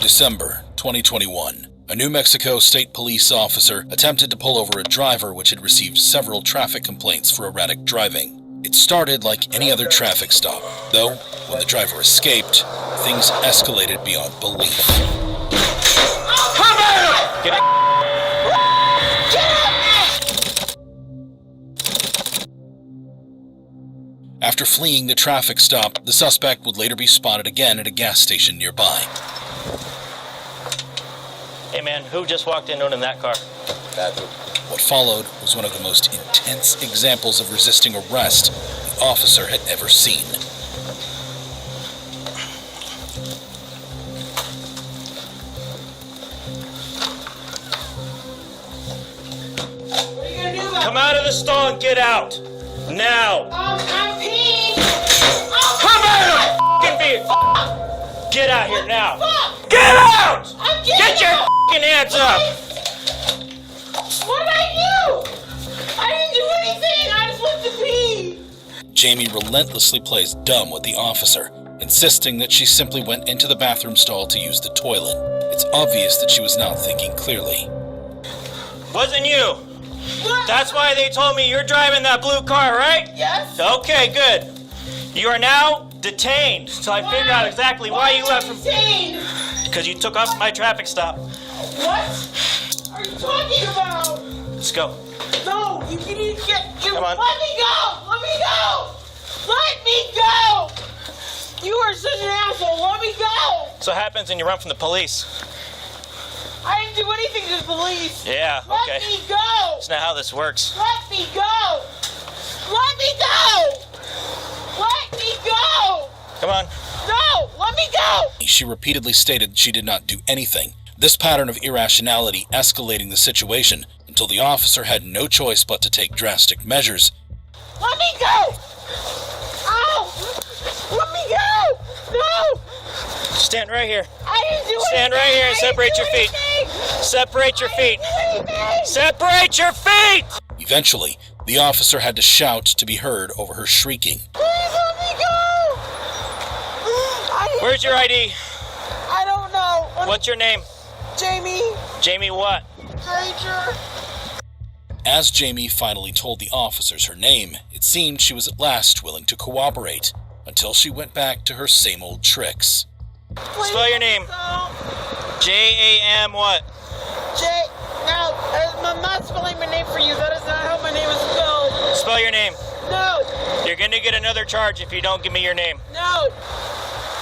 December 2021. A New Mexico State Police officer attempted to pull over a driver which had received several traffic complaints for erratic driving. It started like any other traffic stop, though when the driver escaped, things escalated beyond belief. Come on! Get it! After fleeing the traffic stop, the suspect would later be spotted again at a gas station nearby. Hey man, who just walked in owning that car? What followed was one of the most intense examples of resisting arrest the officer had ever seen. What are you gonna do about it? Come out of the stall and get out! Now! I'm peeing! Come out of the f***ing vehicle! Get out here now! Fuck! Get out! I'm Get your f***ing hands up! What did I do? I didn't do anything! I just went to pee! Jamie relentlessly plays dumb with the officer, insisting that she simply went into the bathroom stall to use the toilet. It's obvious that she was not thinking clearly. Wasn't you? What? That's why they told me you're driving that blue car, right? Yes? Okay, good. You are now detained, so I figured out exactly why you left from... Insane! Because you took off my traffic stop. What are you talking about? Let's go. No, you need to get... Come on. Let me go! Let me go! Let me go! You are such an asshole! Let me go! So what happens when you run from the police? I didn't do anything to the police! Yeah, okay. Let me go! That's not how this works. Let me go! Let me go! Let me go! Come on. No! Let me go! She repeatedly stated she did not do anything, this pattern of irrationality escalating the situation until the officer had no choice but to take drastic measures. Let me go! Ow! Let me go! No! Stand right here. I didn't do anything! Stand right here and I didn't separate do your feet. anything! Separate your I feet. didn't do anything! Separate your feet! Eventually, the officer had to shout to be heard over her shrieking. Please let me go! Where's your ID? I don't know. What's your name? Jamie Jamie what? Granger. As Jamie finally told the officers her name, it seemed she was at last willing to cooperate, until she went back to her same old tricks. Please Spell your name. don't. J-A-M what? No, I'm not spelling my name for you. That is not how my name is spelled. Spell your name. No, You're gonna get another charge if you don't give me your name. no.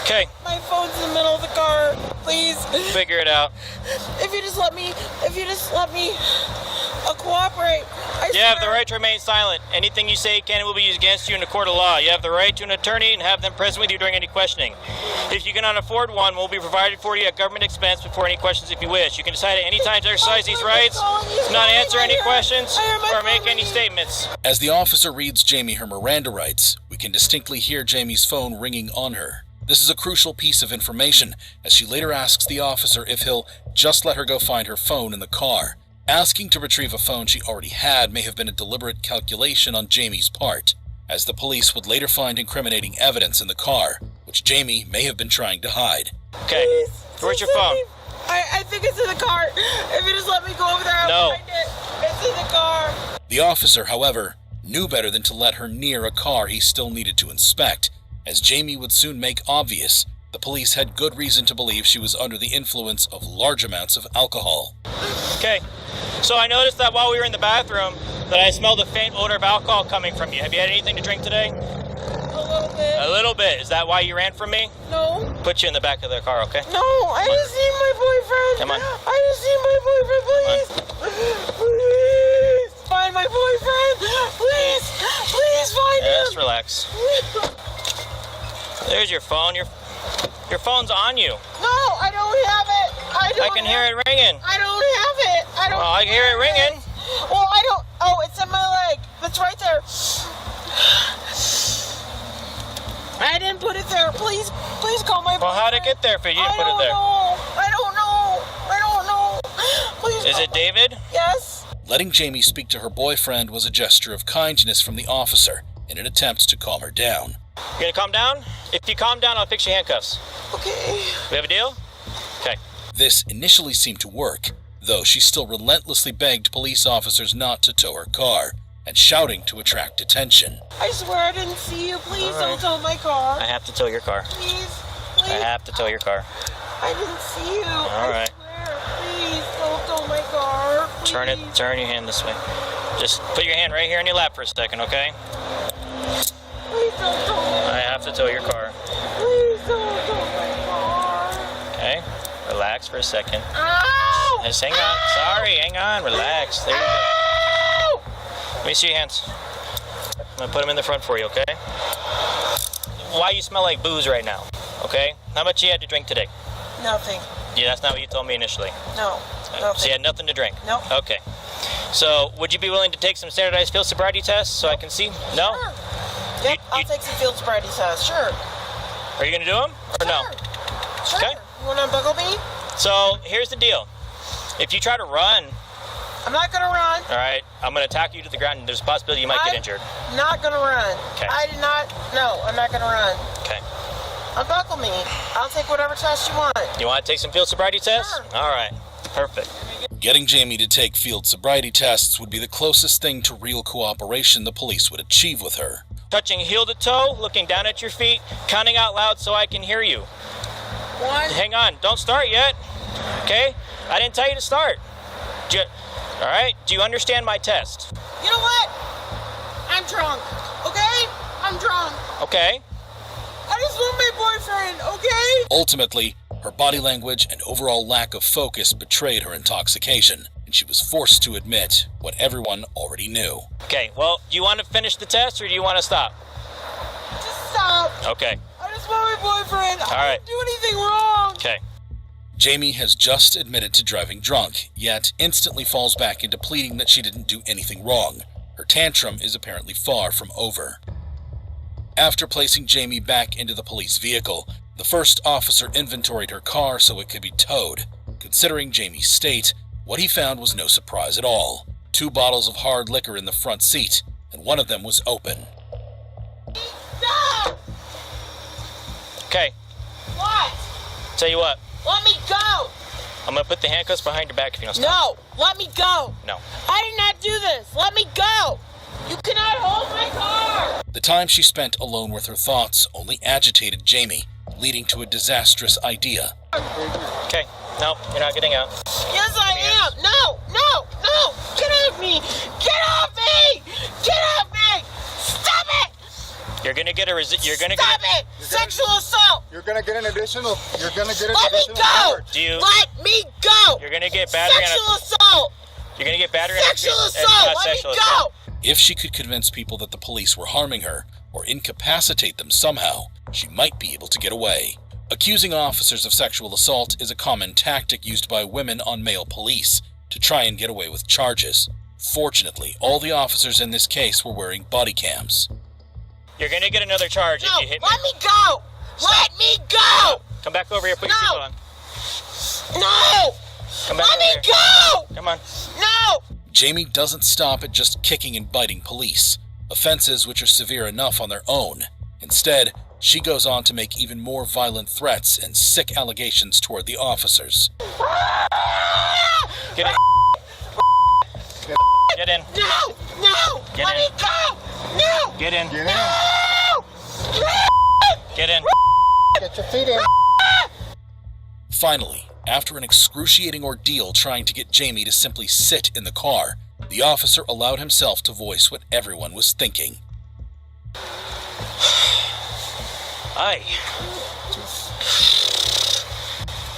Okay, My phone's in the middle of the car. Please. figure it out. If you just let me cooperate. You have the right to remain silent. Anything you say can and will be used against you in a court of law. You have the right to an attorney and have them present with you during any questioning. If you cannot afford one, will be provided for you at government expense before any questions if you wish. You can decide at any time to exercise these rights, to not answer any questions, or make any statements. As the officer reads Jamie her Miranda rights, we can distinctly hear Jamie's phone ringing on her. This is a crucial piece of information, as she later asks the officer if he'll just let her go find her phone in the car. Asking to retrieve a phone she already had may have been a deliberate calculation on Jamie's part, as the police would later find incriminating evidence in the car, which Jamie may have been trying to hide. Okay, Please, where's your just let phone? me- I think it's in the car. If you just let me go over there, I'll No. find it. It's in the car. The officer, however, knew better than to let her near a car he still needed to inspect, as Jamie would soon make obvious. The police had good reason to believe she was under the influence of large amounts of alcohol. Okay, so I noticed that while we were in the bathroom, that I smelled a faint odor of alcohol coming from you. Have you had anything to drink today? A little bit. A little bit. Is that why you ran from me? No. Put you in the back of the car, okay? No, I just see my boyfriend. Come on. I just see my boyfriend, please. Please. Find my boyfriend. Please. Please find Yeah, him. just relax. There's your phone. Your phone's on you. No, I don't have it. I can hear it ringing. I don't have it. I don't. Well, I can hear it ringing. Well, I don't. Oh, it's in my leg. It's right there. I didn't put it there. Please call my. Well, how'd it get there if you didn't put it there? I don't know. Please. Is it David? Yes. Letting Jamie speak to her boyfriend was a gesture of kindness from the officer in an attempt to calm her down. You gonna calm down? If you calm down, I'll fix your handcuffs. Okay. We have a deal? Okay. This initially seemed to work, though she still relentlessly begged police officers not to tow her car, and shouting to attract attention. I swear I didn't see you. Please don't tow my car. I have to tow your car. Please. I have to tow your car. I didn't see you. All right. I swear. Please don't tow my car. Please. Turn your hand this way. Just put your hand right here in your lap for a second, okay? Please don't tow my I have to tow your car. Please don't tow my car. Okay? Relax for a second. Ow! Just hang on. Sorry, hang on. Relax. There you go. Ow! Let me see your hands. I'm gonna put them in the front for you, okay? Why you smell like booze right now, okay? How much you had to drink today? Nothing. Yeah, that's not what you told me initially. No. So Nothing. you had nothing to drink? No. Okay. So, would you be willing to take some standardized field sobriety tests so I can see? No? Sure. Yep, I'll take some field sobriety tests. Sure. Are you gonna do them or no? Sure. Okay. You wanna unbuckle me? So, here's the deal. If you try to run, I'm not gonna run. all right, I'm gonna tack you to the ground and there's a possibility you might get injured. Not gonna run. Okay. I did not. No, I'm not gonna run. Okay. Unbuckle me. I'll take whatever test you want. You want to take some field sobriety tests? Sure. All right. Perfect. Getting Jamie to take field sobriety tests would be the closest thing to real cooperation the police would achieve with her. Touching heel to toe, looking down at your feet, counting out loud so I can hear you. One. Hang on, don't start yet. Okay? I didn't tell you to start. All right? Do you understand my test? You know what? I'm drunk. Okay? I'm drunk. Okay. I just want my boyfriend. Okay? Ultimately, her body language and overall lack of focus betrayed her intoxication, and she was forced to admit what everyone already knew. Okay, well, do you want to finish the test or do you want to stop? Just stop. Okay. I just want my boyfriend. All I right. didn't do anything wrong. Okay. Jamie has just admitted to driving drunk, yet instantly falls back into pleading that she didn't do anything wrong. Her tantrum is apparently far from over. After placing Jamie back into the police vehicle, the first officer inventoried her car so it could be towed. Considering Jamie's state, what he found was no surprise at all. 2 bottles of hard liquor in the front seat, and one of them was open. No! Okay, What? tell you what, Let me go! I'm going to put the handcuffs behind your back if you don't stop. No! Let me go! No. I did not do this! Let me go! You cannot hold my car! The time she spent alone with her thoughts only agitated Jamie, leading to a disastrous idea. Okay, no, you're not getting out. Yes, I am! No! No! No! Get off me! Get off me! Get off me! Stop it! You're going to get a Stop it! Sexual assault! You're gonna get an additional. Let me go! Do you? Let me go! You're going to get battery Sexual on assault! You're going to get battery Sexual on assault! Let me go! If she could convince people that the police were harming her, or incapacitate them somehow, she might be able to get away. Accusing officers of sexual assault is a common tactic used by women on male police to try and get away with charges. Fortunately, all the officers in this case were wearing body cams. You're going to get another charge No! if you hit me. Let me go! Let me go! Come back over here, put your No. seatbelt on. No! Come back Let over me here. go! Come on. No! Jamie doesn't stop at just kicking and biting police, offenses which are severe enough on their own. Instead, she goes on to make even more violent threats and sick allegations toward the officers. Get in. Get in. No! No! Get Let in. me go! No! Get in. Get in. No! Get in. Get your feet in. Finally, after an excruciating ordeal trying to get Jamie to simply sit in the car, the officer allowed himself to voice what everyone was thinking. Aye. This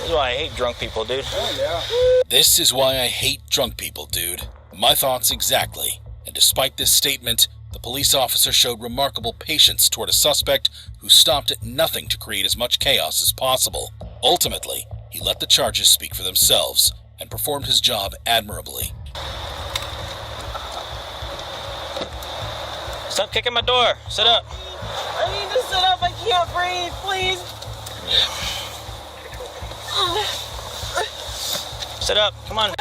is why I hate drunk people, dude. Oh yeah. This is why I hate drunk people, dude. My thoughts exactly. And despite this statement, the police officer showed remarkable patience toward a suspect who stopped at nothing to create as much chaos as possible. Ultimately, he let the charges speak for themselves and performed his job admirably. Stop kicking my door. Sit up. I need to sit up. I can't breathe. Please. Sit up. Come on.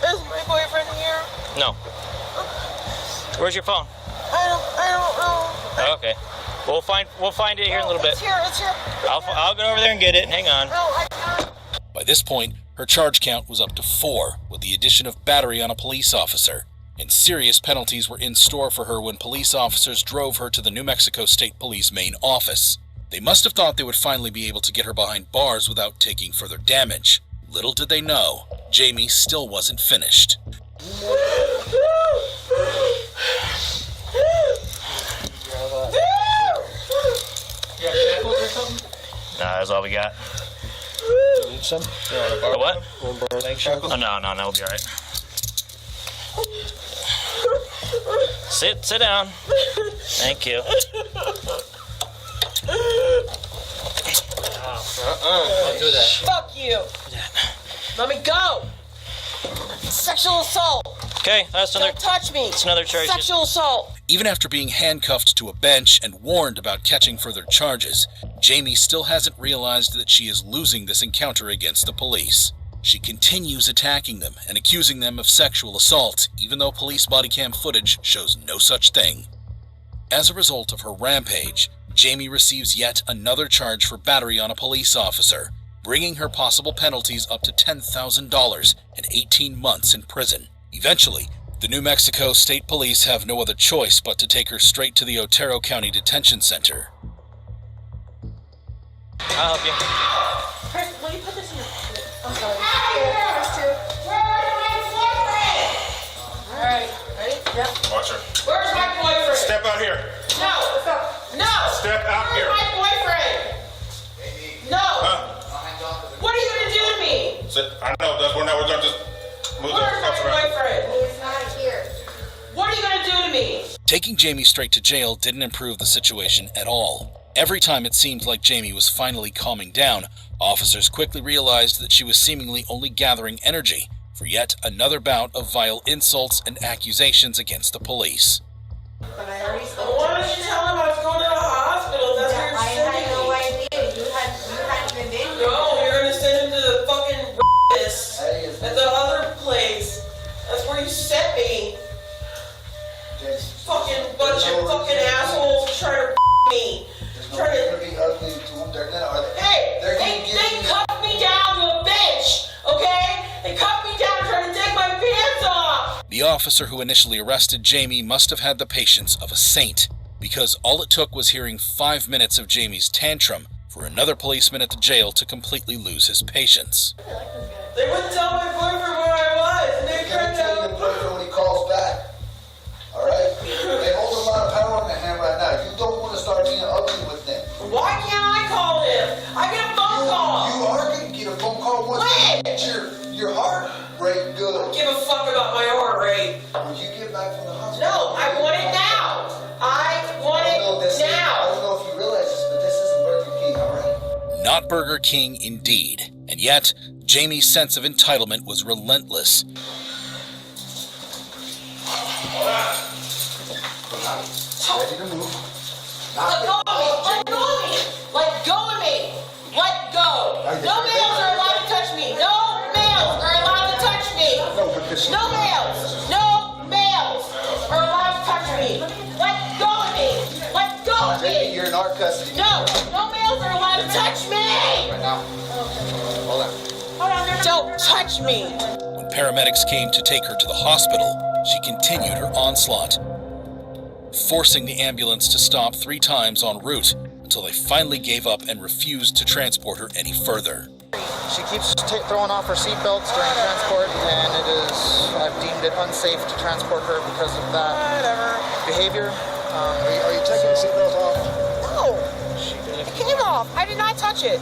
Is my boyfriend here? No. Where's your phone? I don't know. Oh, okay. We'll find it here in a little bit. It's here. I'll go over there and get it. Hang on. No, I can't. By this point, her charge count was up to 4, with the addition of battery on a police officer. And serious penalties were in store for her when police officers drove her to the New Mexico State Police main office. They must have thought they would finally be able to get her behind bars without taking further damage. Little did they know, Jamie still wasn't finished. Nah, that's all we got. Need some? A what? Oh, no, we'll be alright. Sit down. Thank you. Don't do that. Fuck you. Let me go. Sexual assault. Okay, that's another. Don't touch me. It's another charge. Sexual assault. Even after being handcuffed to a bench and warned about catching further charges, Jamie still hasn't realized that she is losing this encounter against the police. She continues attacking them and accusing them of sexual assault, even though police body cam footage shows no such thing. As a result of her rampage, Jamie receives yet another charge for battery on a police officer, bringing her possible penalties up to $10,000 and 18 months in prison. Eventually, the New Mexico State Police have no other choice but to take her straight to the Otero County Detention Center. I'll help you. Chris, will you put this in? I'm sorry. All right, ready? Yep. Watch her. Where's my boyfriend? Step out here. No. No. Step out here. Where's my boyfriend? No. What are you gonna do to me? I know, we're gonna just move the Where's cuffs my around. boyfriend? He's not here. What are you gonna do to me? Taking Jamie straight to jail didn't improve the situation at all. Every time it seemed like Jamie was finally calming down, officers quickly realized that she was seemingly only gathering energy for yet another bout of vile insults and accusations against the police. Why don't you tell him I was going to the hospital? That's where you're sending me. I had no idea. You hadn't been in. No, you're gonna send him to the fucking at the other place. That's where you sent me. Fucking bunch of fucking assholes trying to me. They're gonna be ugly to them. They're gonna. Hey, they cuffed me down to a bench, okay? They cuffed me down trying to take my pants off. The officer who initially arrested Jamie must have had the patience of a saint, because all it took was hearing 5 minutes of Jamie's tantrum for another policeman at the jail to completely lose his patience. They wouldn't tell my boyfriend where I was, and they tried Tell to. the boyfriend when he calls back. All right. They hold a lot of power in their hand right now. You don't want to start being ugly with them. Why can't I call him? I get a phone call. You are gonna get a phone call once you get your heart rate good. Give a fuck about my heart rate. When you get back from the hospital. No, I want it now. I want it I now. don't know if you realize this, but this isn't Burger King, all right? Not Burger King indeed, and yet Jamie's sense of entitlement was relentless. Ready to move. Let go of me. Let go of me. Let go of me. Let go. No males are allowed to touch me. No males are allowed to touch me. No, because No males. No males are allowed to touch me. Let go of me. Let go of Jamie, me. you're in our custody. No. No males are allowed to touch me. Right now. Hold on. Don't touch me. When paramedics came to take her to the hospital, she continued her onslaught, forcing the ambulance to stop 3 times en route until they finally gave up and refused to transport her any further. She keeps throwing off her seatbelts during transport, and I've deemed it unsafe to transport her because of that behavior. Are you taking the seatbelt off? No. It came off. I did not touch it.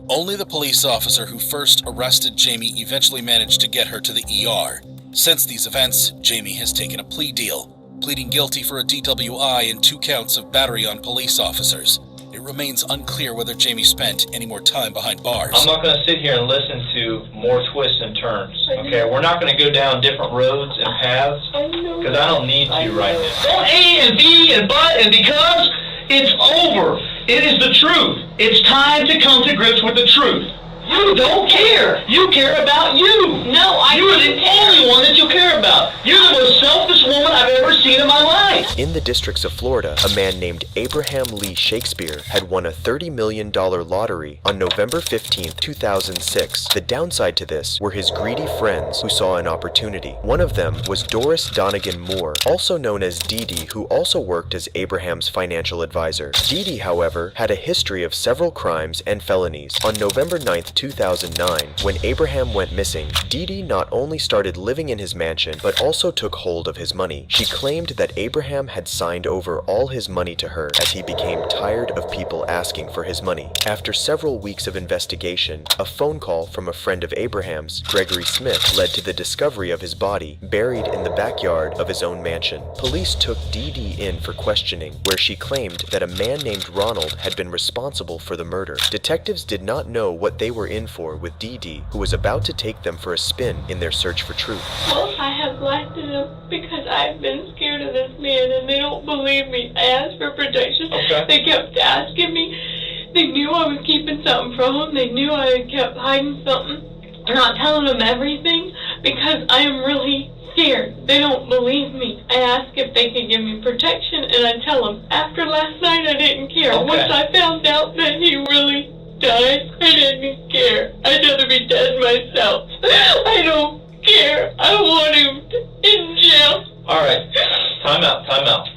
Only the police officer who first arrested Jamie eventually managed to get her to the ER. Since these events, Jamie has taken a plea deal, pleading guilty for a DWI and 2 counts of battery on police officers. It remains unclear whether Jamie spent any more time behind bars. I'm not going to sit here and listen to more twists and turns, okay? We're not going to go down different roads and paths, because I don't need to right now. Don't A and B and but and because. It's over. It is the truth. It's time to come to grips with the truth. You don't care. You care about you. No, You are the only one that you care about. You're the most selfish woman I've ever seen in my life. In the districts of Florida, a man named Abraham Lee Shakespeare had won a $30 million lottery on November 15, 2006. The downside to this were his greedy friends who saw an opportunity. One of them was Doris Donegan Moore, also known as Dee Dee, who also worked as Abraham's financial advisor. Dee Dee, however, had a history of several crimes and felonies. On November 9, 2009, when Abraham went missing, Dee Dee not only started living in his mansion, but also took hold of his money. She claimed that Abraham had signed over all his money to her as he became tired of people asking for his money. After several weeks of investigation, a phone call from a friend of Abraham's, Gregory Smith, led to the discovery of his body buried in the backyard of his own mansion. Police took Dee Dee in for questioning, where she claimed that a man named Ronald had been responsible for the murder. Detectives did not know what they were in for with Dee Dee, who was about to take them for a spin in their search for truth. Well, I have lied to them because I've been scared of this man and they don't believe me. I asked for protection. Okay. They kept asking me. They knew I was keeping something from them. They knew I had kept hiding something. I'm not telling them everything because I am really scared. They don't believe me. I ask if they can give me protection and I tell them. After last night I didn't care. Okay. Once I found out that he really died, I didn't care. I'd rather be dead myself. I don't care. I want him in jail. Alright, time out.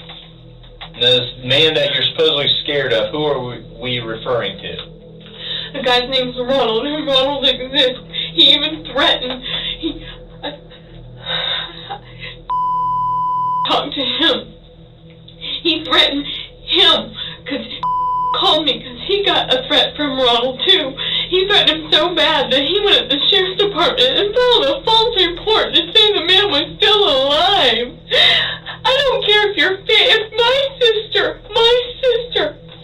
This man that you're supposedly scared of, who are we referring to? The guy's name's Ronald, and Ronald exists. He even threatened. Talked to him. He threatened him, because called me, because he got a threat from Ronald, too. He threatened him so bad that he went to the sheriff's department and filed a false report to say the man was still alive. I don't care if if my sister,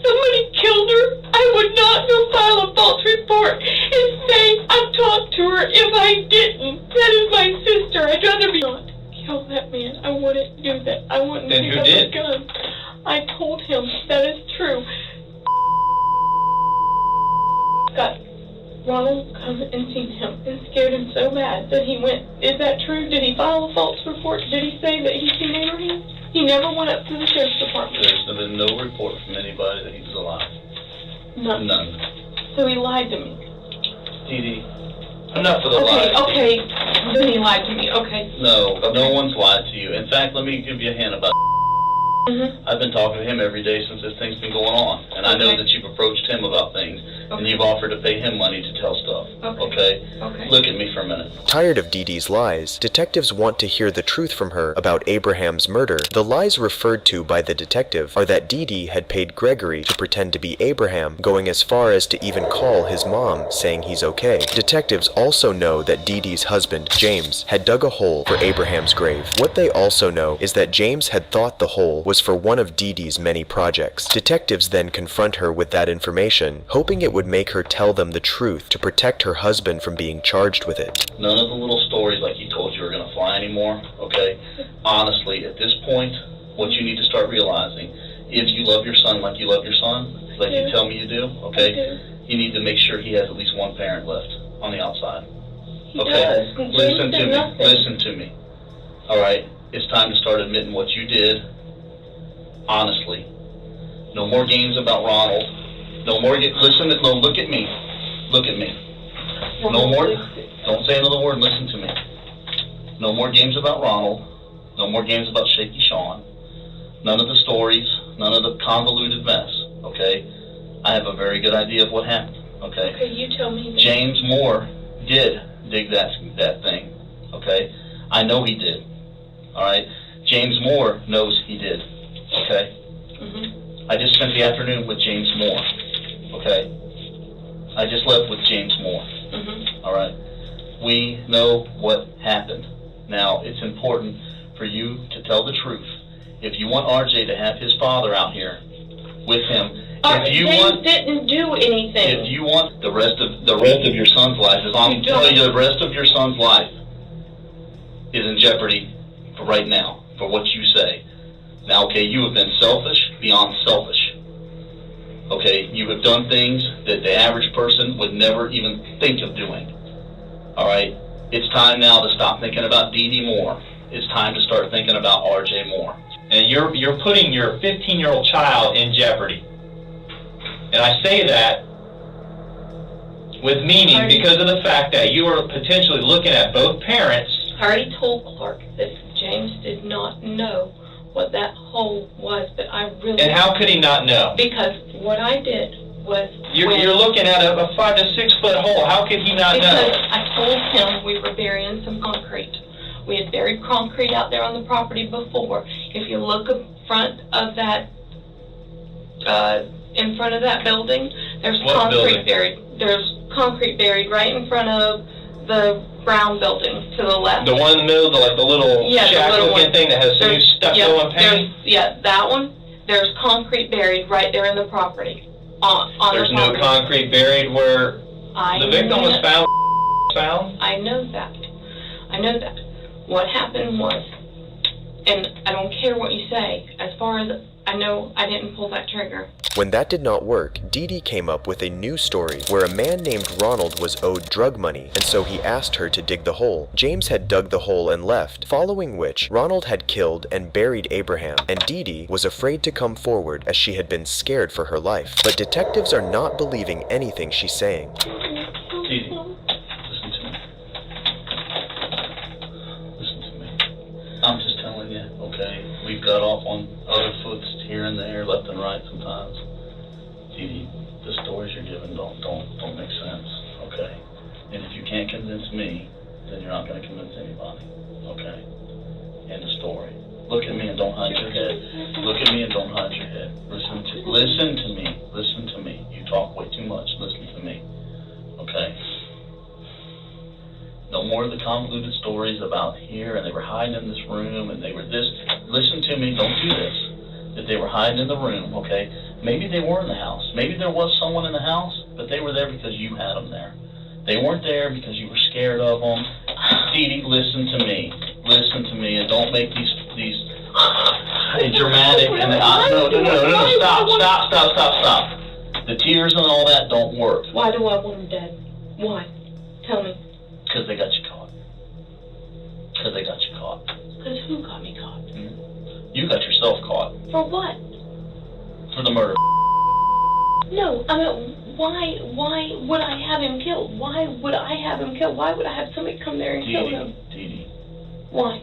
somebody killed her, I would not go file a false report and say I've talked to her if I didn't. That is my sister. I'd rather be not kill that man. I wouldn't do that. I wouldn't Then pick who up did? a gun. I told him that is true. Got Ronald come and seen him and scared him so bad that he went. Is that true? Did he file a false report? Did he say that he seen Abraham? He never went up to the sheriff's department. There's been no report from anybody that he's alive. None. So he lied to me. Dee Dee, enough of the lies. Okay. Then he lied to me. Okay. No one's lied to you. In fact, let me give you a hint about I've been talking to him every day since this thing's been going on. And I know that you've approached him about things. And you've offered to pay him money to tell stuff. Okay? Look at me for a minute. Tired of Dee Dee's lies, detectives want to hear the truth from her about Abraham's murder. The lies referred to by the detective are that Dee Dee had paid Gregory to pretend to be Abraham, going as far as to even call his mom, saying he's okay. Detectives also know that Dee Dee's husband, James, had dug a hole for Abraham's grave. What they also know is that James had thought the hole was for one of Dee Dee's many projects. Detectives then confront her with that information, hoping it would make her tell them the truth to protect her husband from being charged with it. None of the little stories like he told you are going to fly anymore, okay? Honestly, at this point, what you need to start realizing, if you love your son like you love your son, like you tell me you do, okay? You need to make sure he has at least one parent left on the outside. Okay? Listen to me. All right? It's time to start admitting what you did. Honestly. No more games about Ronald. No more look at me. Look at me. No more. Don't say another word. Listen to me. No more games about Ronald. No more games about Shaky Sean. None of the stories. None of the convoluted mess. Okay? I have a very good idea of what happened. Okay? Okay, you tell me. James Moore did dig that thing. Okay? I know he did. All right? James Moore knows he did. Okay? I just spent the afternoon with James Moore. Okay? I just left with James Moore. All right? We know what happened. Now, it's important for you to tell the truth. If you want RJ to have his father out here with him, James didn't do anything. If you want the rest of your son's life, as I'm telling you, the rest of your son's life is in jeopardy for right now, for what you say. Now, okay, you have been selfish beyond selfish. Okay, you have done things that the average person would never even think of doing. All right, it's time now to stop thinking about Dee Dee Moore. It's time to start thinking about R.J. Moore. And you're putting your 15-year-old child in jeopardy. And I say that with meaning because of the fact that you are potentially looking at both parents. I already told Clark that James did not know what that hole was, but I really... And how could he not know? Because what I did was... You're looking at a 5 to 6 foot hole. How could he not know? Because I told him we were burying some concrete. We had buried concrete out there on the property before. If you look in front of that building, there's concrete buried. There's concrete buried right in front of the brown building to the left. The one in the middle, the little shack-looking thing that has some new stucco and paint? Yeah, that one. There's concrete buried right there in the property. There's no concrete buried where the victim was found? I know that. I know that. What happened was, and I don't care what you say, as far as I know, I didn't pull that trigger. When that did not work, Dee Dee came up with a new story where a man named Ronald was owed drug money, and so he asked her to dig the hole. James had dug the hole and left, following which Ronald had killed and buried Abraham, and Dee Dee was afraid to come forward as she had been scared for her life. But detectives are not believing anything she's saying. Dee Dee, listen to me. Listen to me. I'm just telling you, okay? We've got off on other foots here and there, left and right sometimes. Dee Dee, the stories you're giving don't make sense, okay? And if you can't convince me, then you're not going to convince anybody, okay? End of story. Look at me and don't hide your head. Look at me and don't hide your head. Listen to me. Listen to me. You talk way too much. Listen to me, okay? No more of the convoluted stories about here and they were hiding in this room and they were this. Listen to me, don't do this. That they were hiding in the room, okay? Maybe they were in the house. Maybe there was someone in the house, but they were there because you had them there. They weren't there because you were scared of them. Dee Dee, listen to me. Listen to me and don't make these dramatic and no, stop. The tears and all that don't work. Why do I want him dead? Why? Tell me. Because they got you caught. Because who got me caught? You got yourself caught. For what? For the murder. No, I mean, why would I have him killed? Why would I have him killed? Why would I have somebody come there and kill him? Dee Dee. Why?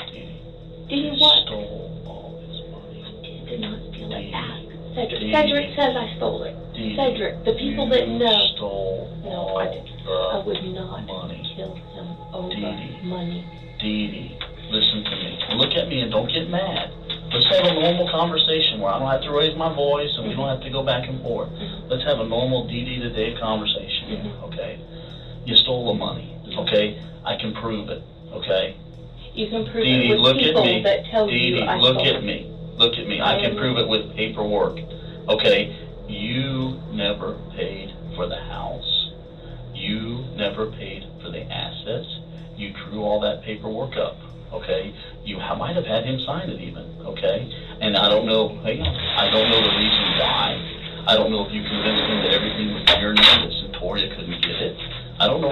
Dee Dee what? Stole all his money. I did not steal it. Ask Cedric. Dee Cedric says I stole it. Dee Cedric, the people that know. Stole I did. I would not money. kill him over Dee Dee. money. Dee Dee, listen to me. Look at me and don't get mad. Let's have a normal conversation where I don't have to raise my voice and we don't have to go back and forth. Let's have a normal Dee Dee to Dave conversation, okay? You stole the money, okay? I can prove it, okay? You can prove Dee Dee, it with look people at me. that tell Dee you Dee, I look stole at it. me. Look at me. I can prove it with paperwork, okay? You never paid for the house. You never paid for the assets. You drew all that paperwork up, okay? You might have had him sign it even, okay? And I don't know, I don't know the reason why. I don't know if you convinced him that everything was your name, that Centoria couldn't get it. I don't know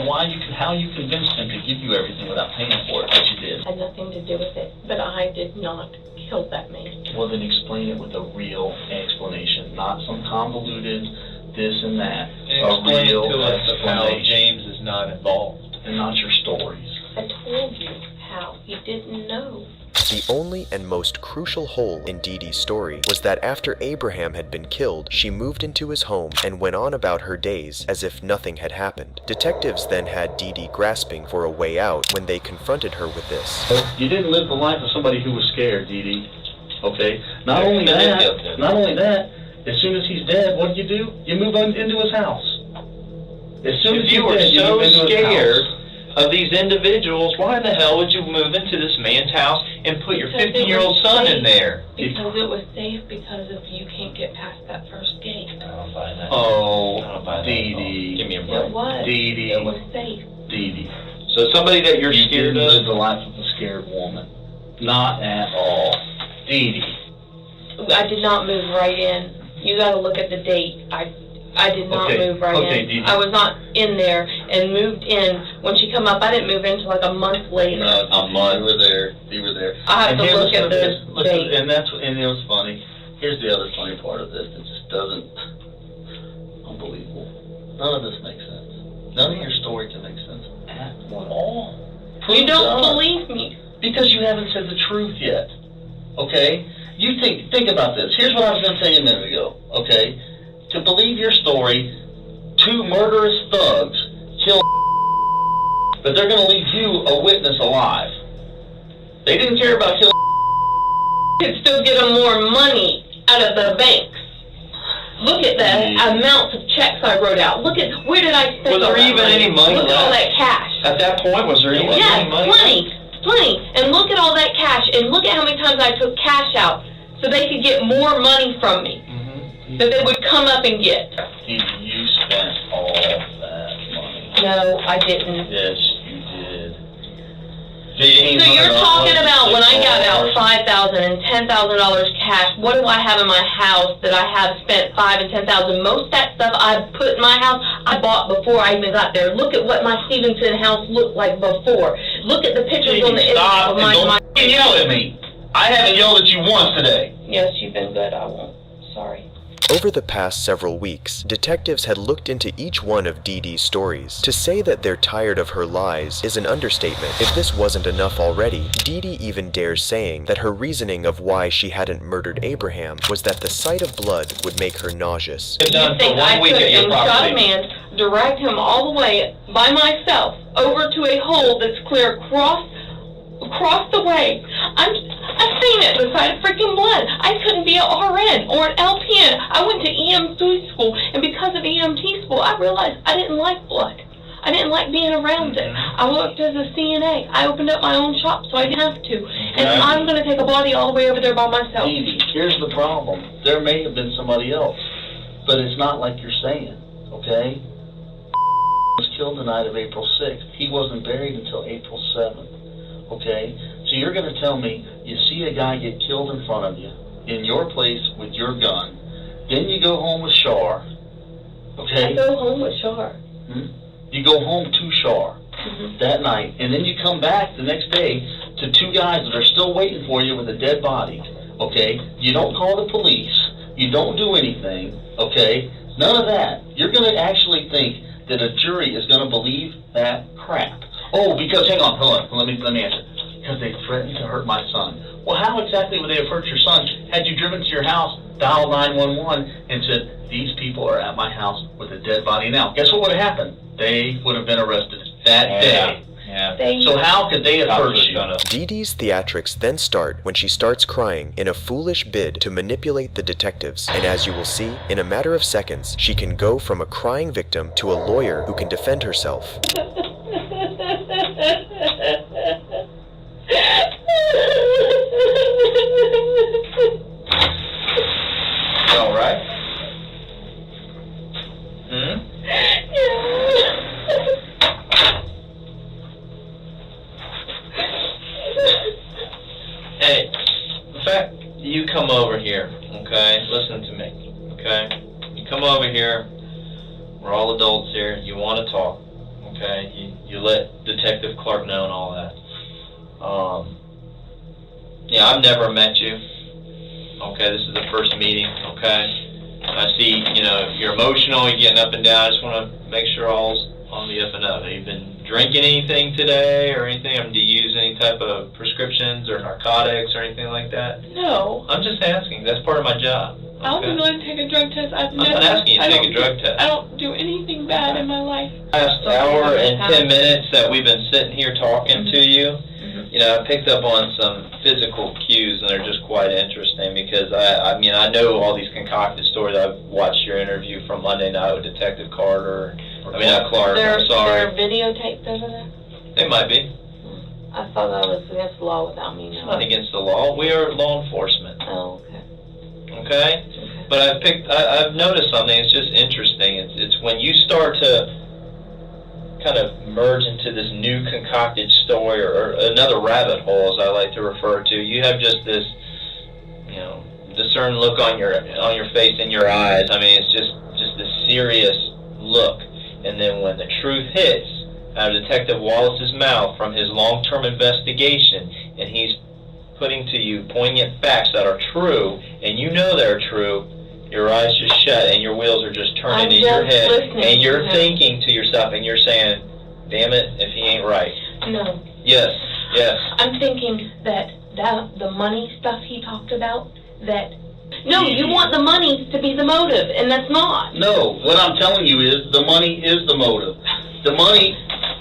how you convinced him to give you everything without paying for it, but you did. Had nothing to do with it, but I did not kill that man. Well, then explain it with a real explanation, not some convoluted this and that. Explain a real to us of how explanation. James is not involved. And not your stories. I told you how he didn't know. The only and most crucial hole in Dee Dee's story was that after Abraham had been killed, she moved into his home and went on about her days as if nothing had happened. Detectives then had Dee Dee grasping for a way out when they confronted her with this. You didn't live the life of somebody who was scared, Dee Dee. Okay? Not only that, as soon as he's dead, what do? You move on into his house. As soon as you were so scared of these individuals, why in the hell would you move into this man's house and put your 15-year-old son in there? Because it was safe, because if you can't get past that first gate. I don't buy that. Oh, Dee Dee. Give me a break. It was. Dee Dee. It was safe. Dee Dee. So somebody that you're scared didn't live of? the life of a scared woman. Not at all. Dee Dee. I did not move right in You got to look at the date. I did not move right in. Didi. I was not in there and moved in. When she come up, I didn't move in until like a month later. No, a month. You were there. I have to look at the date. And it was funny. Here's the other funny part of this that just doesn't... Unbelievable. None of this makes sense. None of your story can make sense at all. You don't believe me. Because you haven't said the truth yet. Okay? You think about this. Here's what I was going to say a minute ago. Okay? To believe your story, 2 murderous thugs kill but they're going to leave you a witness alive. They didn't care about killing You could still get them more money out of the banks. Look at the amounts of checks I wrote out. Look at, where did I spend all that money? Was there even any money left? Look at all that cash. At that point, was there any money? Yes, plenty. And look at all that cash, and look at how many times I took cash out so they could get more money from me. That they would come up and get. You spent all that money. No, I didn't. Yes, you did. So you're talking about when I got out $5,000 and $10,000 cash, what do I have in my house that I have spent $5,000 and $10,000? Most of that stuff I put in my house, I bought before I even got there. Look at what my Stevenson house looked like before. Look at the pictures on the Stop of my and yell at me. I haven't yelled at you once today. Yes, you've been good. I won't. Sorry. Over the past several weeks, detectives had looked into each one of Dee Dee's stories. To say that they're tired of her lies is an understatement. If this wasn't enough already, Dee Dee even dares saying that her reasoning of why she hadn't murdered Abraham was that the sight of blood would make her nauseous. You think I could have shot a man, dragged him all the way by myself over to a hole that's clear across the way. I've seen it beside freaking blood. I couldn't be an RN or an LPN. I went to EMT school, and because of EMT school, I realized I didn't like blood. I didn't like being around it. I worked as a CNA. I opened up my own shop, so I didn't have to. And I'm going to take a body all the way over there by myself. Evie, here's the problem. There may have been somebody else, but it's not like you're saying, okay? Was killed the night of April 6th. He wasn't buried until April 7th. Okay, so you're going to tell me you see a guy get killed in front of you, in your place with your gun, then you go home with Shar, okay? I go home with Shar. You go home to Shar that night, and then you come back the next day to 2 guys that are still waiting for you with a dead body, okay? You don't call the police, you don't do anything, okay? None of that. You're going to actually think that a jury is going to believe that crap. Oh, because, hang on, hold on, let me answer. Because they threatened to hurt my son. Well, how exactly would they have hurt your son had you driven to your house, dialed 911, and said, these people are at my house with a dead body now? Guess what would have happened? They would have been arrested that day. Yeah. So how could they have hurt you? Dee Dee's theatrics then start when she starts crying in a foolish bid to manipulate the detectives. And as you will see, in a matter of seconds, she can go from a crying victim to a lawyer who can defend herself. All right. Hey, in fact, you come over here, okay? Listen to me, okay? You come over here. We're all adults here. You want to talk, okay? You let Detective Clark know and all that. Yeah, I've never met you. Okay, this is the first meeting, okay? I see, you're emotional, you're getting up and down. I just want to make sure all's on the up and up. Have you been drinking anything today or anything? I mean, do you use any type of prescriptions or narcotics or anything like that? No. I'm just asking. That's part of my job. Okay. I'll be willing to take a drug test. I'm not asking you to take a drug test. I don't do anything bad in my life. Last hour and 10 minutes that we've been sitting here talking to you, I picked up on some physical cues, and they're just quite interesting because I know all these concocted stories. I've watched your interview from Monday night with Detective Carter. Not Clark. I'm sorry. They're videotaped over there? They might be. I thought that was against the law without me knowing. It's not against the law. We are law enforcement. Oh, okay. Okay? But I've noticed something. It's just interesting. It's when you start to kind of merge into this new concocted story or another rabbit hole, as I like to refer to. You have just this, discern look on your face and your eyes. I mean, it's just a serious look. And then when the truth hits out of Detective Wallace's mouth from his long-term investigation, and he's putting to you poignant facts that are true, and you know they're true, your eyes just shut and your wheels are just turning in your head, and you're thinking to yourself, and you're saying, damn it, if he ain't right. No. Yes. I'm thinking that the money stuff he talked about, that... No, you want the money to be the motive, and that's not. No, what I'm telling you is the money is the motive. The money...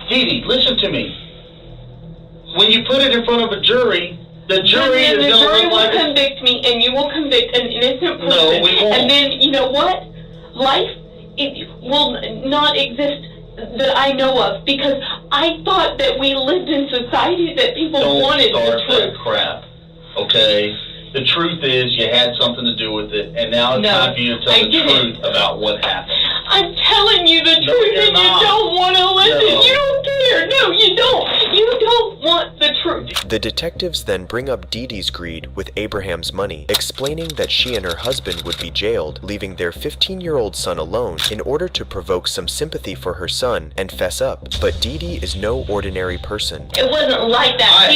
Dee Dee, listen to me. When you put it in front of a jury, the jury is going to look like... The jury will convict me, and you will convict an innocent person. No, we won't. And then, you know what? Life will not exist that I know of, because I thought that we lived in society that people wanted the truth. Don't start that crap, okay? The truth is you had something to do with it, and now it's time for you to tell the truth about what happened. I'm telling you the truth, and you don't want to listen. No. You don't care. No, you don't. You don't want the truth. The detectives then bring up Dee Dee's greed with Abraham's money, explaining that she and her husband would be jailed, leaving their 15-year-old son alone in order to provoke some sympathy for her son and fess up. But Dee Dee is no ordinary person. It wasn't like that. I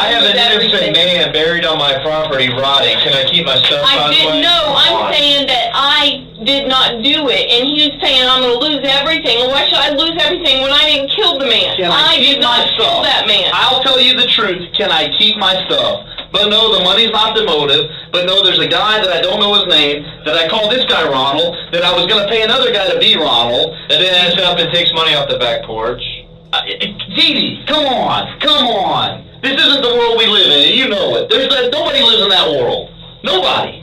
have an innocent man buried on my property rotting. Can I keep my stuff on? I didn't know. I'm saying that I did not do it, and he was saying I'm going to lose everything. Well, why should I lose everything when I didn't kill the man? I did not kill that man. I'll tell you the truth. Can I keep my stuff? But no, the money's not the motive. But no, there's a guy that I don't know his name, that I call this guy Ronald, that I was going to pay another guy to be Ronald, and then ends up and takes money off the back porch. Dee Dee, come on. This isn't the world we live in, you know it. Nobody lives in that world. Nobody.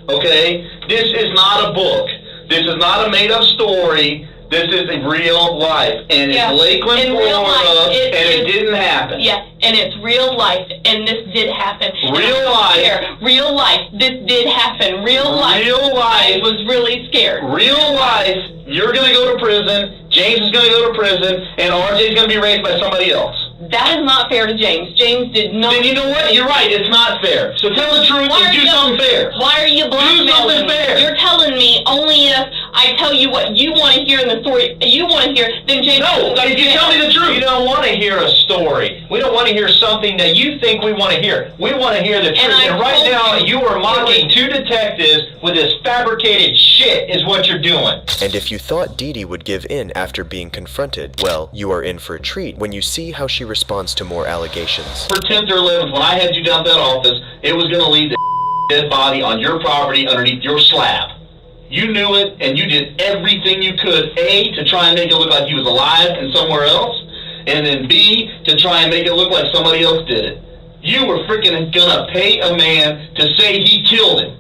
Okay? This is not a book. This is not a made-up story. This is real life. And it's Lakeland, Florida, and it didn't happen. Yeah, and it's real life, and this did happen. Real life. Real life, this did happen. Real life. I was really scared. Real life, you're going to go to prison, James is going to go to prison, and RJ is going to be raised by somebody else. That is not fair to James. James did not... Then you know what? You're right. It's not fair. So tell the truth and do something fair. Why are you blackmailing me? Do something fair. You're telling me only if I tell you what you want to hear in the story you want to hear, then James... No, if you tell me the truth. We don't want to hear a story. We don't want to hear something that you think we want to hear. We want to hear the truth. And right now, you are mocking two detectives with this fabricated shit is what you're doing. And if you thought Dee Dee would give in after being confronted, well, you are in for a treat when you see how she responds to more allegations. For 10th or 11th, when I had you down at that office, it was going to lead to a dead body on your property underneath your slab. You knew it, and you did everything you could, A, to try and make it look like he was alive and somewhere else, and then B, to try and make it look like somebody else did it. You were freaking gonna pay a man to say he killed him.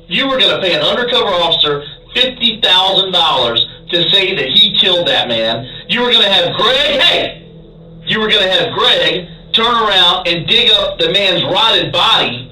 You were gonna pay an undercover officer $50,000 to say that he killed that man. You were gonna have Greg turn around and dig up the man's rotted body.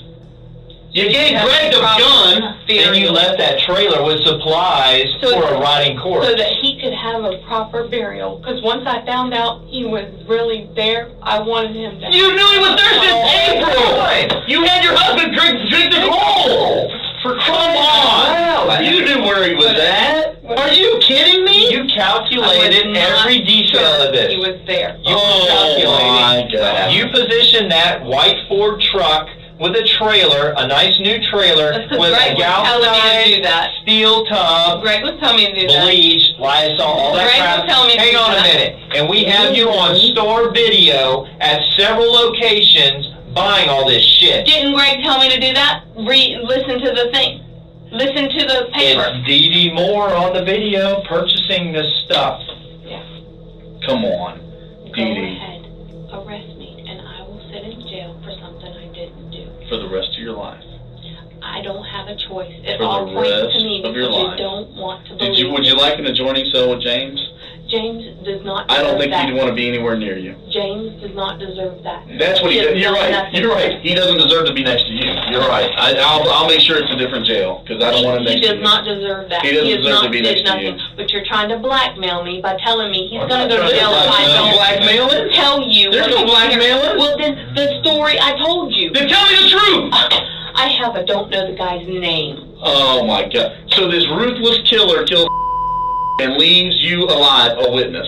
You gave Greg the gun, and you left that trailer with supplies for a rotting corpse. So that he could have a proper burial. Because once I found out he was really there, I wanted him to... You knew he was there since April! You had your husband drink the coal! Come on! You knew where he was at! Are you kidding me? You calculated every detail of this. He was there. My God. You positioned that white Ford truck with a trailer, a nice new trailer, with a galvanized steel tub, Greg was telling me to do that. bleach, Lysol, all that Greg crap. was telling me to Hang do on a that. minute. And we have you on store video at several locations buying all this shit. Didn't Greg tell me to do that? Listen to the thing. Listen to the paper. It's Dee Dee Moore on the video purchasing this stuff. Yeah. Come on, Go Dee Dee. ahead. Arrest me, and I will sit in jail for something I didn't do. For the rest of your life. I don't have a choice. It For all the points rest to me of because your life. you don't want to believe Would you like an adjoining cell with James? James does not I deserve don't think that. he'd want to be anywhere near you. James does not deserve that. That's what he has did. You're done right. nothing. You're right. He doesn't deserve to be next to you. You're right. I'll make sure it's a different jail because I don't want him He next to does you. not deserve that. He doesn't has deserve not to be did next to nothing. you. But you're trying to blackmail me by telling me he's I'm going to not go to trying to jail if I don't blackmailing. tell you. There's no blackmailing. Well, then the story I told you. Then tell me the truth. I don't know the guy's name. Oh my God. So this ruthless killer kills and leaves you alive, a witness.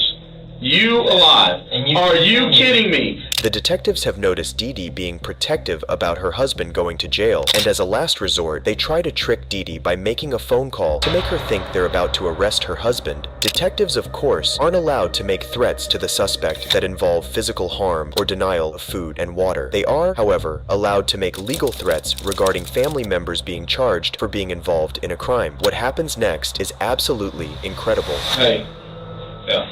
You alive. Are you kidding me? The detectives have noticed Dee Dee being protective about her husband going to jail, and as a last resort, they try to trick Dee Dee by making a phone call to make her think they're about to arrest her husband. Detectives, of course, aren't allowed to make threats to the suspect that involve physical harm or denial of food and water. They are, however, allowed to make legal threats regarding family members being charged for being involved in a crime. What happens next is absolutely incredible. Hey. Yeah.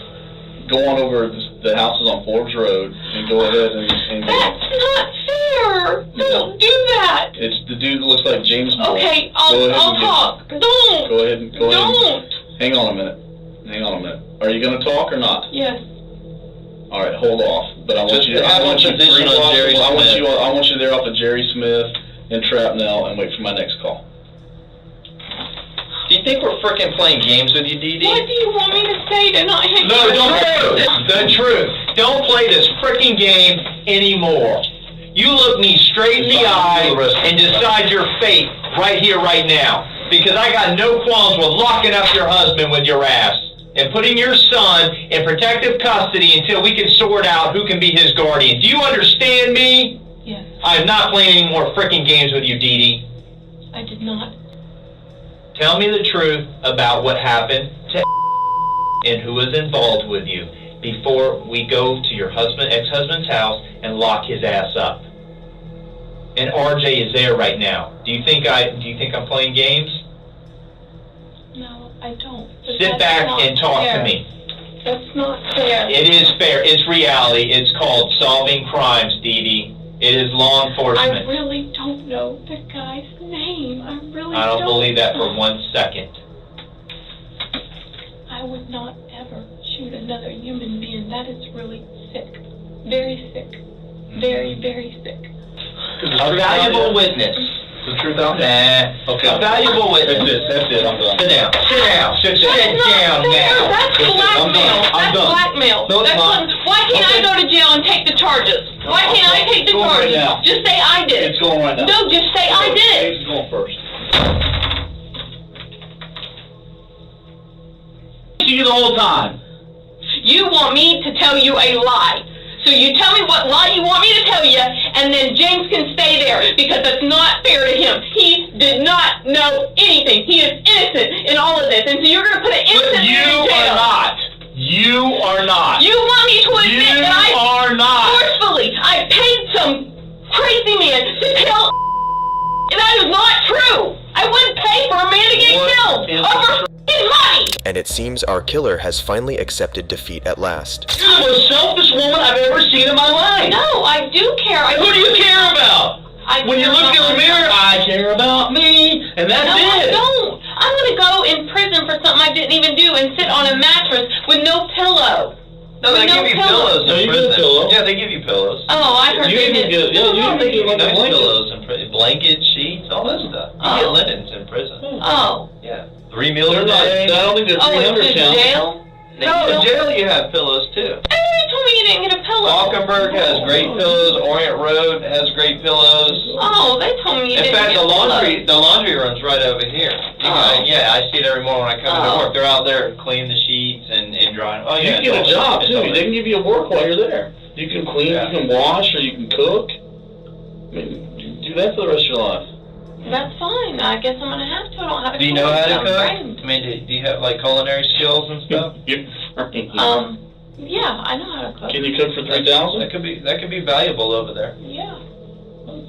Go on over the houses on Forbes Road and go ahead and That's not fair! Don't do that! It's the dude that looks like James Bond. Okay, I'll talk. Don't! Go ahead and Don't! Hang on a minute. Hang on a minute. Are you going to talk or not? Yes. All right, hold off. But I want you there off of Jerry Smith and Trapnell and wait for my next call. Do you think we're frickin' playing games with you, Dee Dee? What do you want me to say to not hit No, you? don't. The truth. Don't play this frickin' game anymore. You look me straight in the eye and decide your fate right here, right now. Because I got no qualms with locking up your husband with your ass and putting your son in protective custody until we can sort out who can be his guardian. Do you understand me? Yes. I'm not playing any more frickin' games with you, Dee Dee. I did not. Tell me the truth about what happened to and who was involved with you before we go to your ex-husband's house and lock his ass up. And RJ is there right now. Do you think I'm playing games? No, I don't. Sit back and talk to me. That's not fair. It is fair. It's reality. It's called solving crimes, Dee Dee. It is law enforcement. I really don't know the guy's name. I don't believe that for 1 second. I would not ever shoot another human being. That is really sick. Very sick. Very, very sick. A valuable witness. The truth out? Nah. Okay. A valuable witness. That's it. I'm done. Sit down. Sit down. Sit down now. That's blackmail. I'm done. Blackmail. No, it's not. Why can't I go to jail and take the charges? Why can't I take the charges? Right, just say I did. It's going right now. No, just say I did. It's going first. You the whole time. You want me to tell you a lie. So you tell me what lie you want me to tell you, and then James can stay there, because that's not fair to him. He did not know anything. He is innocent in all of this, and so you're going to put an innocent man in jail. You are not. You are not. You want me to admit that I are not. forcefully, I paid some crazy man to tell and that is not true. I wouldn't pay for a man to get killed over f***ing money. And it seems our killer has finally accepted defeat at last. You're the most selfish woman I've ever seen in my life. No, I do care. Who do you care about? When you look in the mirror, I care about me, and that's I it. don't. I'm gonna go in prison for something I didn't even do and sit on a mattress with no pillow. No, they give you pillows in prison. Yeah, they give you pillows. Oh, I heard they did. They give you nice pillows in prison. Blankets, sheets, all that stuff. You get linens in prison. Oh. Yeah. 3 meals a I day. don't think they're 300 it's in jail? No, in jail you have pillows too. Everybody told me you didn't get a pillow. Falkenberg has great pillows. Orient Road has great pillows. Oh, they told me you didn't In fact, get the laundry room's right over here. Yeah, I see it every morning when I come into work. They're out there cleaning the sheets and drying. Oh yeah. You can get a job too. They can give you a work while you're there. You can clean, you can wash, or you can cook. I mean, do that for the rest of your life. That's fine. I guess I'm gonna have to. I don't have a Do you know how to I'm cook? trained. I mean, do you have like culinary skills and stuff? Yeah, I know how to cook. Can you cook for 3,000? That could be valuable over there. Yeah,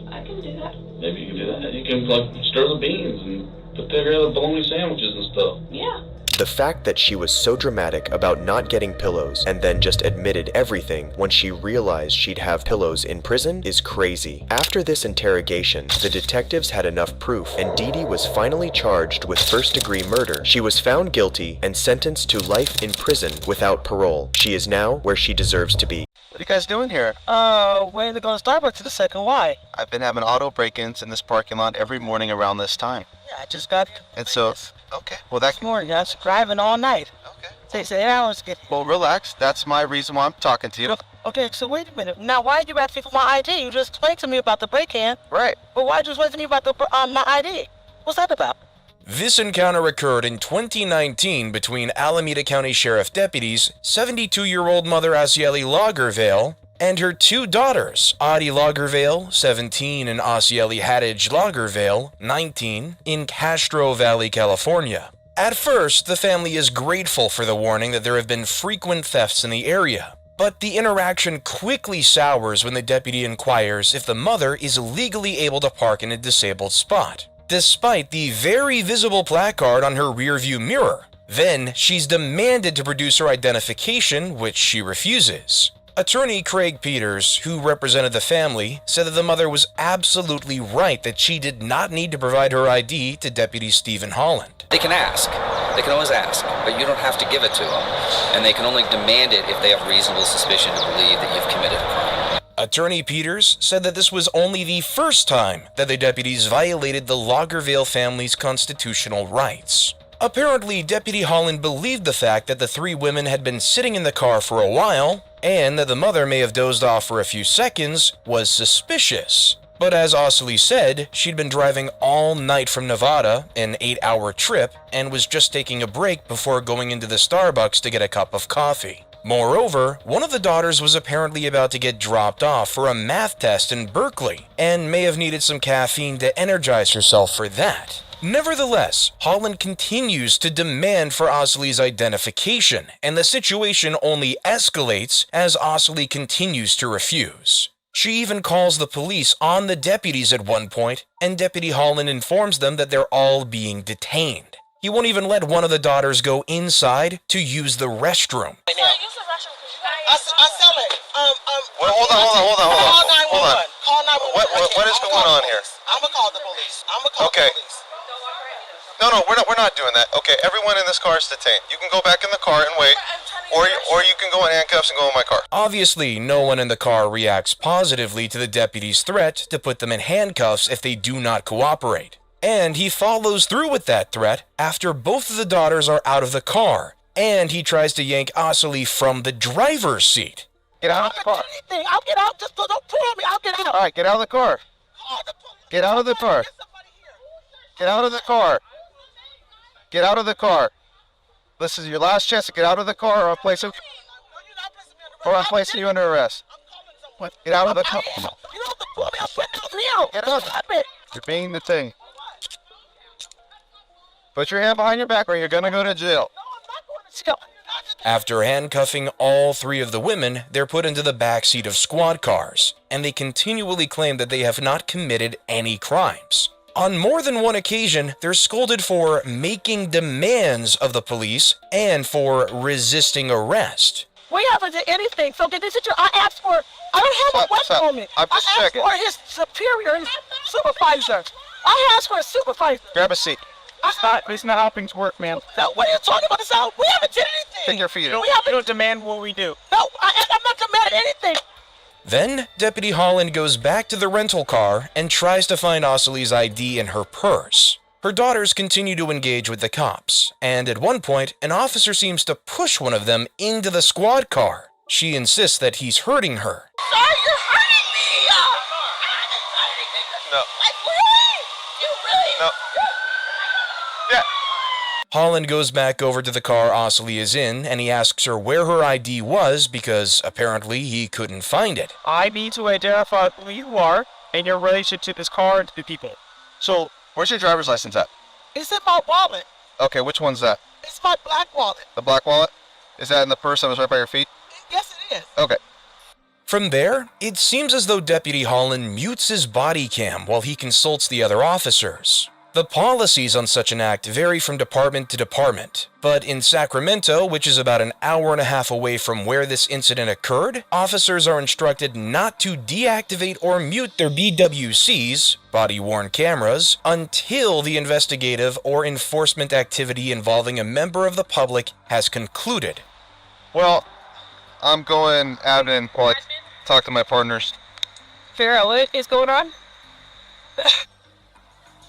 I can do that. Maybe you can do that. You can like stir the beans and put together bologna sandwiches and stuff. Yeah. The fact that she was so dramatic about not getting pillows and then just admitted everything when she realized she'd have pillows in prison is crazy. After this interrogation, the detectives had enough proof and Dee Dee was finally charged with first-degree murder. She was found guilty and sentenced to life in prison without parole. She is now where she deserves to be. What are you guys doing here? Waiting to go to Starbucks in a second. Why? I've been having auto break-ins in this parking lot every morning around this time. Yeah, I just got. And so, okay, well that. This morning, I was driving all night. Okay. Takes 8 hours to get. Well, relax. That's my reason why I'm talking to you. Okay, so wait a minute. Now, why did you ask me for my ID? You just explained to me about the break-in. Right. But why did you explain to me about the my ID? What's that about? This encounter occurred in 2019 between Alameda County Sheriff deputies, 72-year-old mother Asieli Lagervale, and her two daughters, Audie Lagervale, 17, and Asieli Hadidge Lagervale, 19, in Castro Valley, California. At first, the family is grateful for the warning that there have been frequent thefts in the area, but the interaction quickly sours when the deputy inquires if the mother is legally able to park in a disabled spot, despite the very visible placard on her rearview mirror. Then, she's demanded to produce her identification, which she refuses. Attorney Craig Peters, who represented the family, said that the mother was absolutely right that she did not need to provide her ID to Deputy Stephen Holland. They can ask. They can always ask, but you don't have to give it to them. And they can only demand it if they have reasonable suspicion to believe that you've committed a crime. Attorney Peters said that this was only the first time that the deputies violated the Lagervale family's constitutional rights. Apparently, Deputy Holland believed the fact that the three women had been sitting in the car for a while, and that the mother may have dozed off for a few seconds, was suspicious. But as Asieli said, she'd been driving all night from Nevada, an 8-hour trip, and was just taking a break before going into the Starbucks to get a cup of coffee. Moreover, one of the daughters was apparently about to get dropped off for a math test in Berkeley, and may have needed some caffeine to energize herself for that. Nevertheless, Holland continues to demand for Asieli's identification, and the situation only escalates as Asieli continues to refuse. She even calls the police on the deputies at one point, and Deputy Holland informs them that they're all being detained. He won't even let one of the daughters go inside to use the restroom. I sell it. Well, hold on. Call 911. Call 911. What is going on here? I'm gonna call the police. Okay. No, we're not doing that. Okay, everyone in this car is detained. You can go back in the car and wait, or you can go in handcuffs and go in my car. Obviously, no one in the car reacts positively to the deputy's threat to put them in handcuffs if they do not cooperate. And he follows through with that threat after both of the daughters are out of the car, and he tries to yank Asieli from the driver's seat. Get out of the car. I'll get out. Just don't pull me. I'll get out. All right, get out of the car. Get out of the car. Get out of the car. Get out of the car. This is your last chance to get out of the car, or I'll place you under arrest. Get out of the car. Get out. You're being the thing. Put your hand behind your back or you're gonna go to jail. After handcuffing all three of the women, they're put into the back seat of squad cars, and they continually claim that they have not committed any crimes. On more than one occasion, they're scolded for making demands of the police and for resisting arrest. We haven't done anything. So did this I asked for, I don't have a weapon on me. I'm just I asked checking. for his superior, his supervisor. I asked for a supervisor. Grab a seat. It's not helping to work, man. No, what are you talking about? We haven't done anything. Take your feet. We haven't. You don't demand what we do. No, I'm not demanding anything. Then, Deputy Holland goes back to the rental car and tries to find Asieli's ID in her purse. Her daughters continue to engage with the cops, and at one point, an officer seems to push one of them into the squad car. She insists that he's hurting her. Sir, you're hurting me! No. Like, really? You really? No. Yeah. Holland goes back over to the car Asieli is in, and he asks her where her ID was because apparently he couldn't find it. I need to identify who you are and your relationship to this car and to the people. So, where's your driver's license at? It's in my wallet. Okay, which one's that? It's my black wallet. The black wallet? Is that in the purse that was right by your feet? Yes, it is. Okay. From there, it seems as though Deputy Holland mutes his body cam while he consults the other officers. The policies on such an act vary from department to department, but in Sacramento, which is about an hour and a half away from where this incident occurred, officers are instructed not to deactivate or mute their BWCs, body-worn cameras, until the investigative or enforcement activity involving a member of the public has concluded. Well, I'm going out and talk to my partners. Farrah, what is going on?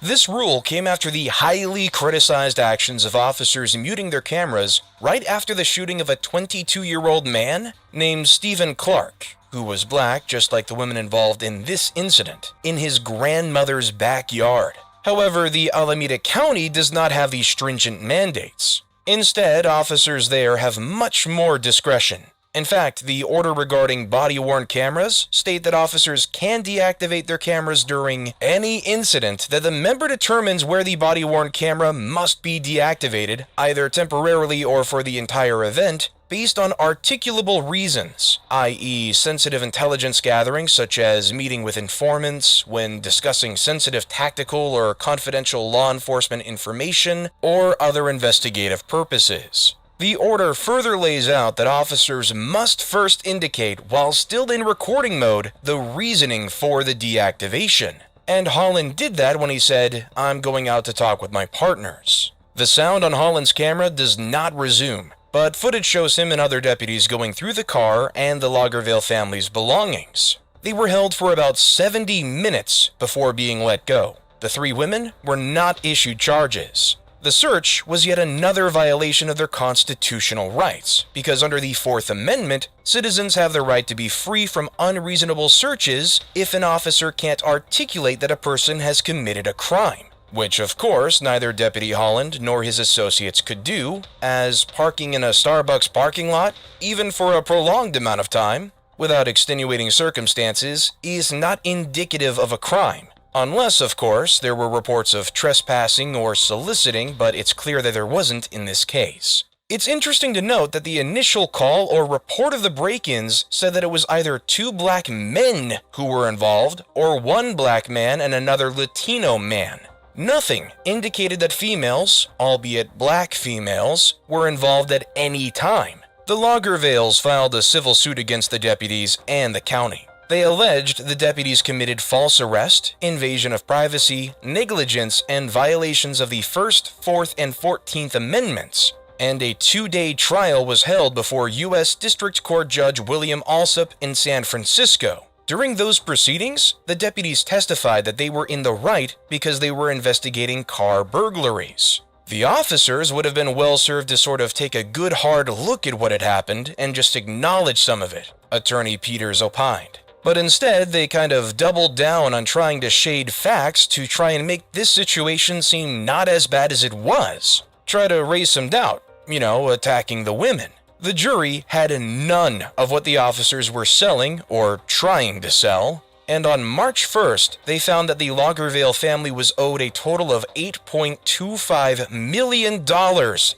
This rule came after the highly criticized actions of officers muting their cameras right after the shooting of a 22-year-old man named Stephen Clark, who was black just like the women involved in this incident, in his grandmother's backyard. However, the Alameda County does not have these stringent mandates. Instead, officers there have much more discretion. In fact, the order regarding body-worn cameras state that officers can deactivate their cameras during any incident that the member determines where the body-worn camera must be deactivated, either temporarily or for the entire event, based on articulable reasons, i.e. sensitive intelligence gathering such as meeting with informants, when discussing sensitive tactical or confidential law enforcement information, or other investigative purposes. The order further lays out that officers must first indicate, while still in recording mode, the reasoning for the deactivation. And Holland did that when he said, "I'm going out to talk with my partners." The sound on Holland's camera does not resume, but footage shows him and other deputies going through the car and the Lagervale family's belongings. They were held for about 70 minutes before being let go. The three women were not issued charges. The search was yet another violation of their constitutional rights, because under the Fourth Amendment, citizens have the right to be free from unreasonable searches if an officer can't articulate that a person has committed a crime, which of course neither Deputy Holland nor his associates could do, as parking in a Starbucks parking lot, even for a prolonged amount of time, without extenuating circumstances, is not indicative of a crime. Unless, of course, there were reports of trespassing or soliciting, but it's clear that there wasn't in this case. It's interesting to note that the initial call or report of the break-ins said that it was either two black men who were involved, or one black man and another Latino man. Nothing indicated that females, albeit black females, were involved at any time. The Lagervales filed a civil suit against the deputies and the county. They alleged the deputies committed false arrest, invasion of privacy, negligence, and violations of the First, Fourth, and 14th Amendments, and a 2-day trial was held before U.S. District Court Judge William Alsop in San Francisco. During those proceedings, the deputies testified that they were in the right because they were investigating car burglaries. The officers would have been well served to sort of take a good hard look at what had happened and just acknowledge some of it, Attorney Peters opined. But instead, they kind of doubled down on trying to shade facts to try and make this situation seem not as bad as it was. Try to raise some doubt, attacking the women. The jury had none of what the officers were selling or trying to sell, and on March 1st, they found that the Lagervale family was owed a total of $8.25 million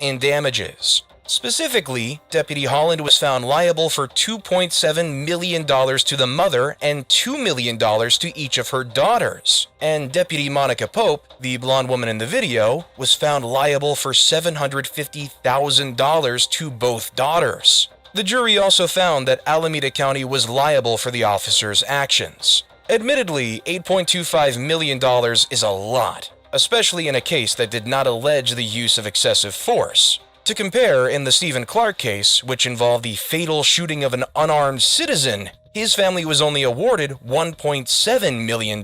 in damages. Specifically, Deputy Holland was found liable for $2.7 million to the mother and $2 million to each of her daughters. And Deputy Monica Pope, the blonde woman in the video, was found liable for $750,000 to both daughters. The jury also found that Alameda County was liable for the officers' actions. Admittedly, $8.25 million is a lot, especially in a case that did not allege the use of excessive force. To compare, in the Stephen Clark case, which involved the fatal shooting of an unarmed citizen, his family was only awarded $1.7 million.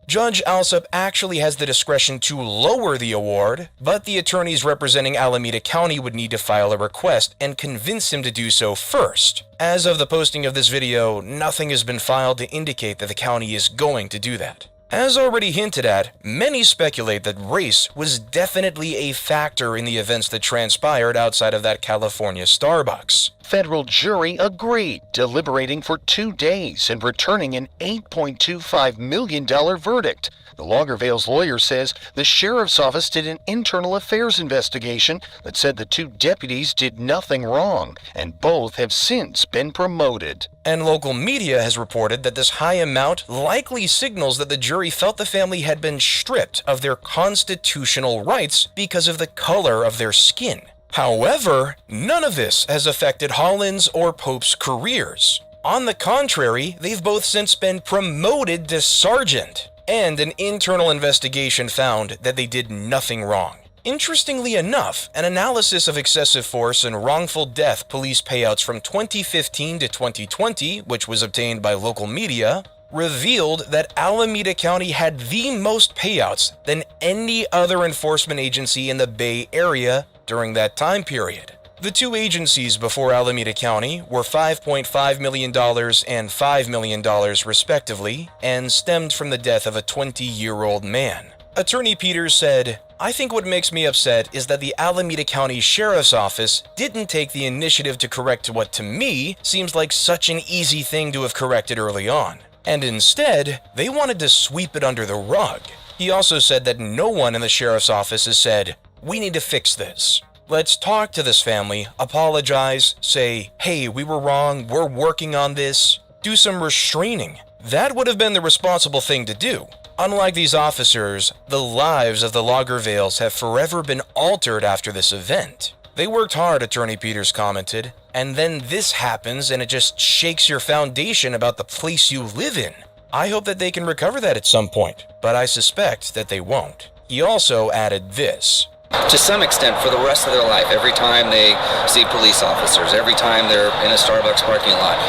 Judge Alsop actually has the discretion to lower the award, but the attorneys representing Alameda County would need to file a request and convince him to do so first. As of the posting of this video, nothing has been filed to indicate that the county is going to do that. As already hinted at, many speculate that race was definitely a factor in the events that transpired outside of that California Starbucks. Federal jury agreed, deliberating for 2 days and returning an $8.25 million verdict. The Lagervale's lawyer says the sheriff's office did an internal affairs investigation that said the two deputies did nothing wrong, and both have since been promoted. And local media has reported that this high amount likely signals that the jury felt the family had been stripped of their constitutional rights because of the color of their skin. However, none of this has affected Holland's or Pope's careers. On the contrary, they've both since been promoted to sergeant, and an internal investigation found that they did nothing wrong. Interestingly enough, an analysis of excessive force and wrongful death police payouts from 2015 to 2020, which was obtained by local media, revealed that Alameda County had the most payouts than any other enforcement agency in the Bay Area during that time period. The two agencies before Alameda County were $5.5 million and $5 million respectively, and stemmed from the death of a 20-year-old man. Attorney Peters said, "I think what makes me upset is that the Alameda County Sheriff's Office didn't take the initiative to correct what to me seems like such an easy thing to have corrected early on. And instead, they wanted to sweep it under the rug." He also said that no one in the Sheriff's Office has said, "We need to fix this. Let's talk to this family, apologize, say, hey, we were wrong, we're working on this, do some restraining." That would have been the responsible thing to do. Unlike these officers, the lives of the Lagervales have forever been altered after this event. They worked hard, Attorney Peters commented, and then this happens and it just shakes your foundation about the place you live in. I hope that they can recover that at some point, but I suspect that they won't. He also added this. To some extent, for the rest of their life, every time they see police officers, every time they're in a Starbucks parking lot,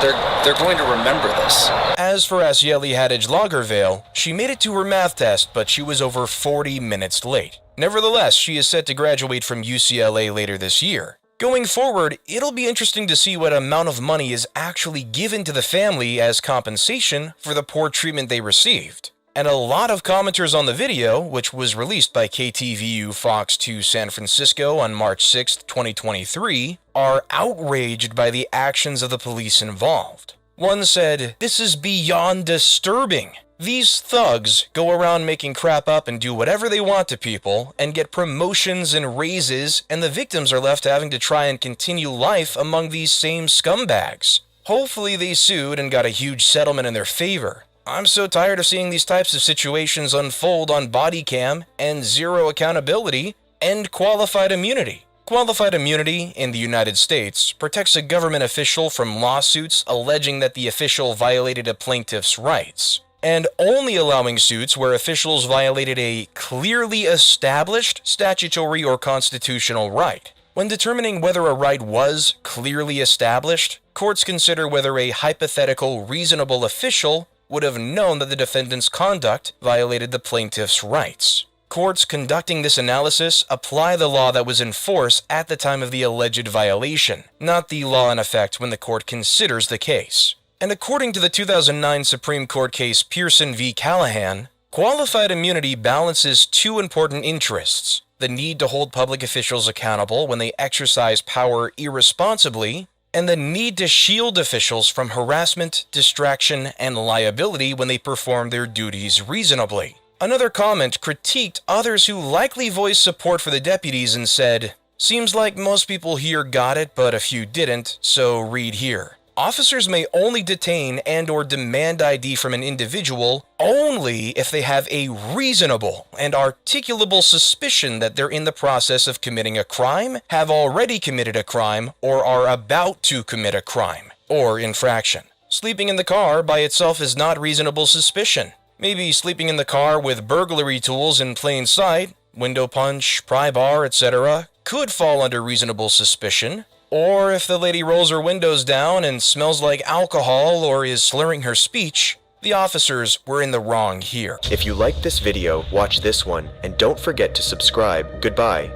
they're going to remember this. As for Asieli Hadidge Lagervale, she made it to her math test, but she was over 40 minutes late. Nevertheless, she is set to graduate from UCLA later this year. Going forward, it'll be interesting to see what amount of money is actually given to the family as compensation for the poor treatment they received. And a lot of commenters on the video, which was released by KTVU Fox 2 San Francisco on March 6, 2023, are outraged by the actions of the police involved. One said, "This is beyond disturbing. These thugs go around making crap up and do whatever they want to people and get promotions and raises, and the victims are left having to try and continue life among these same scumbags. Hopefully they sued and got a huge settlement in their favor. I'm so tired of seeing these types of situations unfold on body cam and zero accountability and qualified immunity." Qualified immunity in the United States protects a government official from lawsuits alleging that the official violated a plaintiff's rights, and only allowing suits where officials violated a clearly established statutory or constitutional right. When determining whether a right was clearly established, courts consider whether a hypothetical reasonable official would have known that the defendant's conduct violated the plaintiff's rights. Courts conducting this analysis apply the law that was in force at the time of the alleged violation, not the law in effect when the court considers the case. And according to the 2009 Supreme Court case Pearson v. Callahan, qualified immunity balances two important interests: the need to hold public officials accountable when they exercise power irresponsibly, and the need to shield officials from harassment, distraction, and liability when they perform their duties reasonably. Another comment critiqued others who likely voiced support for the deputies and said, "Seems like most people here got it, but a few didn't, so read here. Officers may only detain and or demand ID from an individual only if they have a reasonable and articulable suspicion that they're in the process of committing a crime, have already committed a crime, or are about to commit a crime or infraction. Sleeping in the car by itself is not reasonable suspicion. Maybe sleeping in the car with burglary tools in plain sight, window punch, pry bar, etc., could fall under reasonable suspicion. Or if the lady rolls her windows down and smells like alcohol or is slurring her speech, the officers were in the wrong here." If you liked this video, watch this one, and don't forget to subscribe. Goodbye.